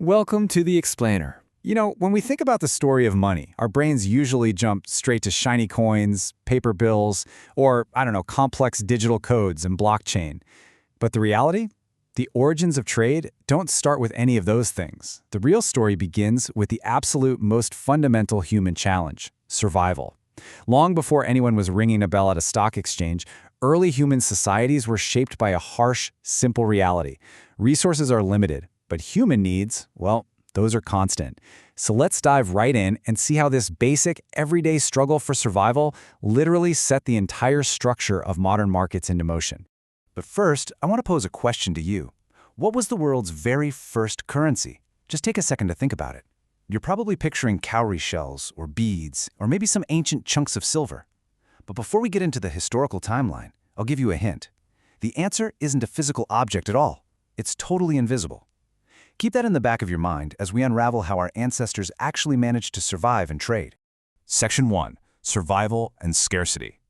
Welcome to The Explainer. When we think about the story of money, our brains usually jump straight to shiny coins, paper bills, or, complex digital codes and blockchain. But the reality? The origins of trade don't start with any of those things. The real story begins with the absolute most fundamental human challenge: survival. Long before anyone was ringing a bell at a stock exchange, early human societies were shaped by a harsh, simple reality. Resources are limited, but human needs, well, those are constant. So let's dive right in and see how this basic, everyday struggle for survival literally set the entire structure of modern markets into motion. But first, I want to pose a question to you. What was the world's very first currency? Just take a second to think about it. You're probably picturing cowrie shells or beads or maybe some ancient chunks of silver. But before we get into the historical timeline, I'll give you a hint. The answer isn't a physical object at all. It's totally invisible. Keep that in the back of your mind as we unravel how our ancestors actually managed to survive and trade. Section 1. Survival and Scarcity.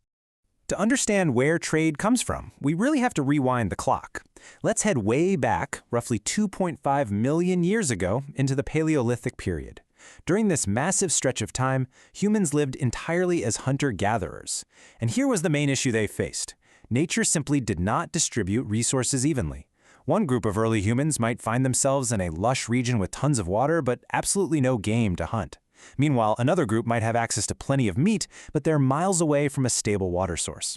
To understand where trade comes from, we really have to rewind the clock. Let's head way back, roughly 2.5 million years ago, into the Paleolithic period. During this massive stretch of time, humans lived entirely as hunter-gatherers. And here was the main issue they faced. Nature simply did not distribute resources evenly. One group of early humans might find themselves in a lush region with tons of water, but absolutely no game to hunt. Meanwhile, another group might have access to plenty of meat, but they're miles away from a stable water source.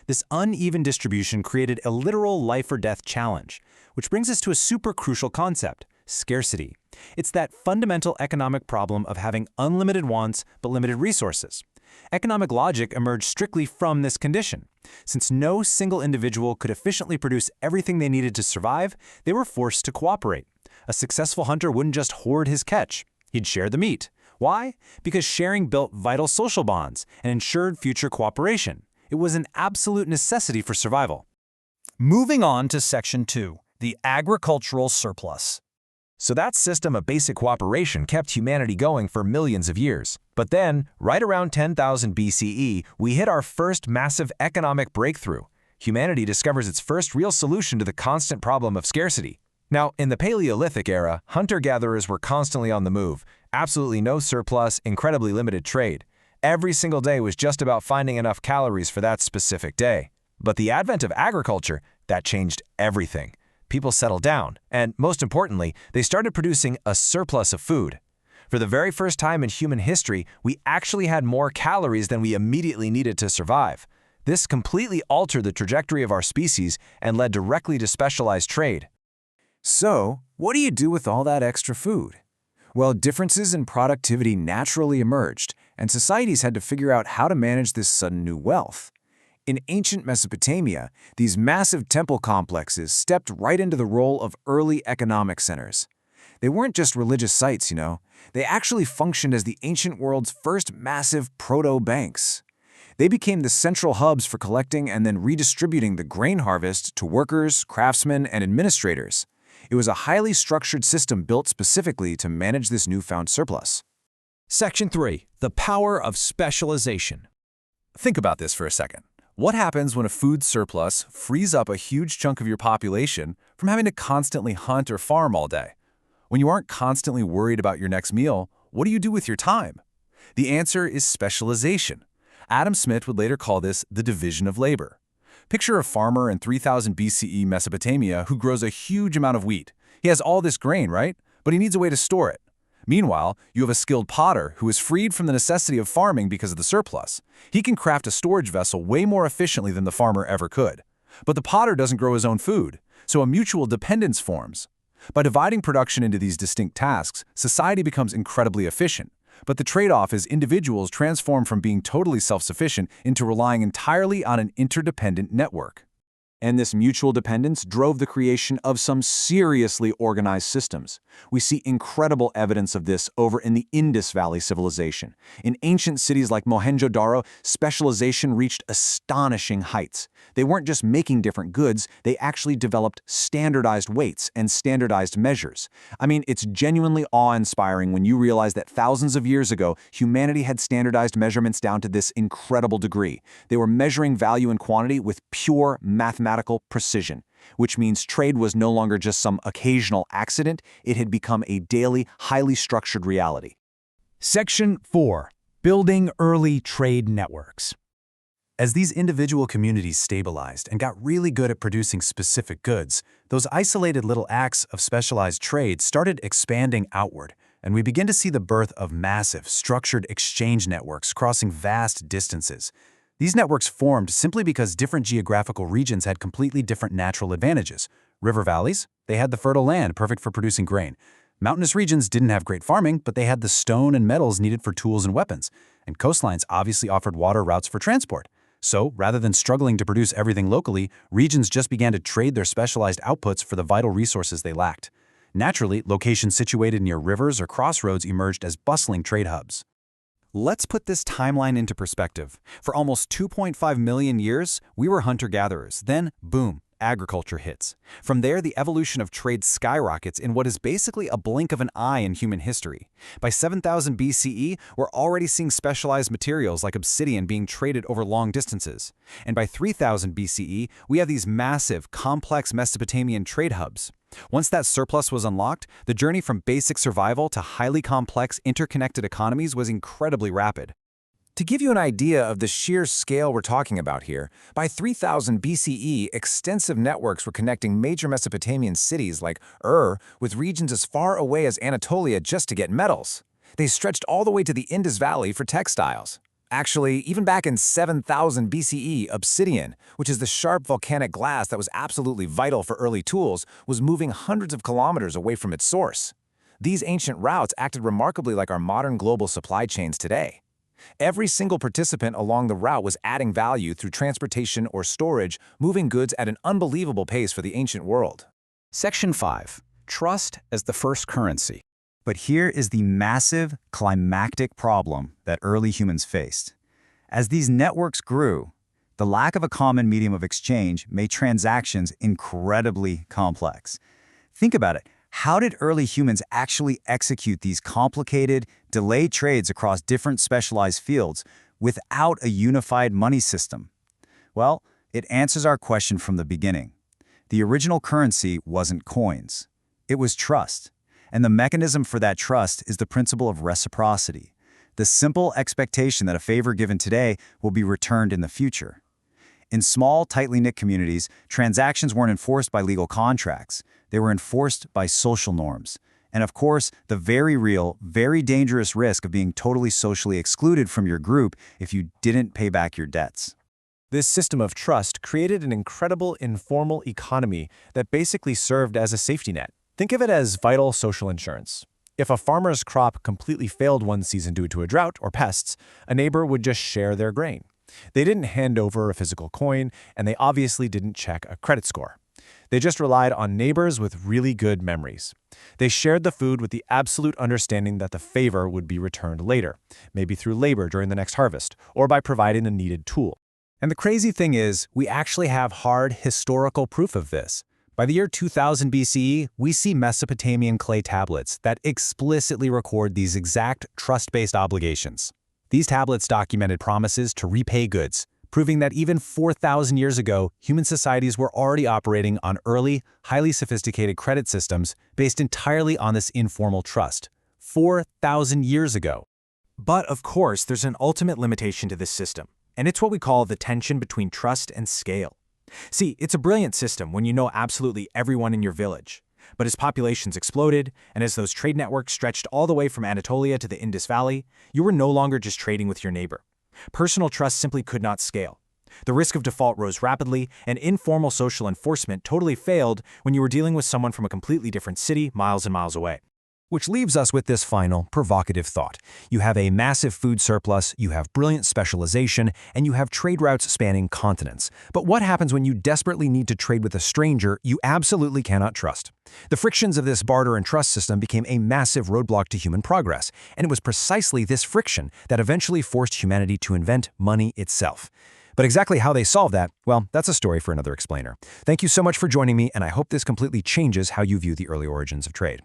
This uneven distribution created a literal life-or-death challenge, which brings us to a super crucial concept: scarcity. It's that fundamental economic problem of having unlimited wants but limited resources. Economic logic emerged strictly from this condition. Since no single individual could efficiently produce everything they needed to survive, they were forced to cooperate. A successful hunter wouldn't just hoard his catch. He'd share the meat. Why? Because sharing built vital social bonds and ensured future cooperation. It was an absolute necessity for survival. Moving on to Section 2, the agricultural surplus. So that system of basic cooperation kept humanity going for millions of years. But then, right around 10,000 BCE, we hit our first massive economic breakthrough. Humanity discovers its first real solution to the constant problem of scarcity. Now, in the Paleolithic era, hunter-gatherers were constantly on the move. Absolutely no surplus, incredibly limited trade. Every single day was just about finding enough calories for that specific day. But the advent of agriculture, that changed everything. People settled down, and most importantly, they started producing a surplus of food. For the very first time in human history, we actually had more calories than we immediately needed to survive. This completely altered the trajectory of our species and led directly to specialized trade. So, what do you do with all that extra food? Well, differences in productivity naturally emerged, and societies had to figure out how to manage this sudden new wealth. In ancient Mesopotamia, these massive temple complexes stepped right into the role of early economic centers. They weren't just religious sites, They actually functioned as the ancient world's first massive proto-banks. They became the central hubs for collecting and then redistributing the grain harvest to workers, craftsmen, and administrators. It was a highly structured system built specifically to manage this newfound surplus. Section 3, the power of specialization. Think about this for a second. What happens when a food surplus frees up a huge chunk of your population from having to constantly hunt or farm all day? When you aren't constantly worried about your next meal, what do you do with your time? The answer is specialization. Adam Smith would later call this the division of labor. Picture a farmer in 3000 BCE Mesopotamia who grows a huge amount of wheat. He has all this grain, right? But he needs a way to store it. Meanwhile, you have a skilled potter who is freed from the necessity of farming because of the surplus. He can craft a storage vessel way more efficiently than the farmer ever could. But the potter doesn't grow his own food, so a mutual dependence forms. By dividing production into these distinct tasks, society becomes incredibly efficient. But the trade-off is individuals transform from being totally self-sufficient into relying entirely on an interdependent network. And this mutual dependence drove the creation of some seriously organized systems. We see incredible evidence of this over in the Indus Valley civilization. In ancient cities like Mohenjo-Daro, specialization reached astonishing heights. They weren't just making different goods, they actually developed standardized weights and standardized measures. I mean, it's genuinely awe-inspiring when you realize that thousands of years ago, humanity had standardized measurements down to this incredible degree. They were measuring value and quantity with pure mathematical precision. which means trade was no longer just some occasional accident, it had become a daily, highly structured reality. Section 4. Building early trade networks. As these individual communities stabilized and got really good at producing specific goods, those isolated little acts of specialized trade started expanding outward, and we begin to see the birth of massive, structured exchange networks crossing vast distances. These networks formed simply because different geographical regions had completely different natural advantages. River valleys, they had the fertile land perfect for producing grain. Mountainous regions didn't have great farming, but they had the stone and metals needed for tools and weapons. And coastlines obviously offered water routes for transport. So, rather than struggling to produce everything locally, regions just began to trade their specialized outputs for the vital resources they lacked. Naturally, locations situated near rivers or crossroads emerged as bustling trade hubs. Let's put this timeline into perspective. For almost 2.5 million years, we were hunter-gatherers. Then, boom, agriculture hits. From there, the evolution of trade skyrockets in what is basically a blink of an eye in human history. By 7000 BCE, we're already seeing specialized materials like obsidian being traded over long distances. And by 3000 BCE, we have these massive, complex Mesopotamian trade hubs. Once that surplus was unlocked, the journey from basic survival to highly complex, interconnected economies was incredibly rapid. To give you an idea of the sheer scale we're talking about here, by 3000 BCE, extensive networks were connecting major Mesopotamian cities like with regions as far away as Anatolia just to get metals. They stretched all the way to the Indus Valley for textiles. Actually, even back in 7000 BCE, obsidian, which is the sharp volcanic glass that was absolutely vital for early tools, was moving hundreds of kilometers away from its source. These ancient routes acted remarkably like our modern global supply chains today. Every single participant along the route was adding value through transportation or storage, moving goods at an unbelievable pace for the ancient world. Section 5. Trust as the first currency. But here is the massive, climactic problem that early humans faced. As these networks grew, the lack of a common medium of exchange made transactions incredibly complex. Think about it. How did early humans actually execute these complicated, delayed trades across different specialized fields without a unified money system? Well, it answers our question from the beginning. The original currency wasn't coins. It was trust. And the mechanism for that trust is the principle of reciprocity, the simple expectation that a favor given today will be returned in the future. In small, tightly knit communities, transactions weren't enforced by legal contracts. They were enforced by social norms. And of course, the very real, very dangerous risk of being totally socially excluded from your group if you didn't pay back your debts. This system of trust created an incredible informal economy that basically served as a safety net. Think of it as vital social insurance. If a farmer's crop completely failed one season due to a drought or pests, a neighbor would just share their grain. They didn't hand over a physical coin, and they obviously didn't check a credit score. They just relied on neighbors with really good memories. They shared the food with the absolute understanding that the favor would be returned later, maybe through labor during the next harvest, or by providing a needed tool. And the crazy thing is, we actually have hard historical proof of this. By the year 2000 BCE, we see Mesopotamian clay tablets that explicitly record these exact trust-based obligations. These tablets documented promises to repay goods, proving that even 4,000 years ago, human societies were already operating on early, highly sophisticated credit systems based entirely on this informal trust. 4,000 years ago. But of course, there's an ultimate limitation to this system, and it's what we call the tension between trust and scale. See, it's a brilliant system when you know absolutely everyone in your village. But as populations exploded, and as those trade networks stretched all the way from Anatolia to the Indus Valley, you were no longer just trading with your neighbor. Personal trust simply could not scale. The risk of default rose rapidly, and informal social enforcement totally failed when you were dealing with someone from a completely different city miles and miles away. Which leaves us with this final, provocative thought. You have a massive food surplus, you have brilliant specialization, and you have trade routes spanning continents. But what happens when you desperately need to trade with a stranger you absolutely cannot trust? The frictions of this barter and trust system became a massive roadblock to human progress, and it was precisely this friction that eventually forced humanity to invent money itself. But exactly how they solved that, well, that's a story for another explainer. Thank you so much for joining me, and I hope this completely changes how you view the early origins of trade.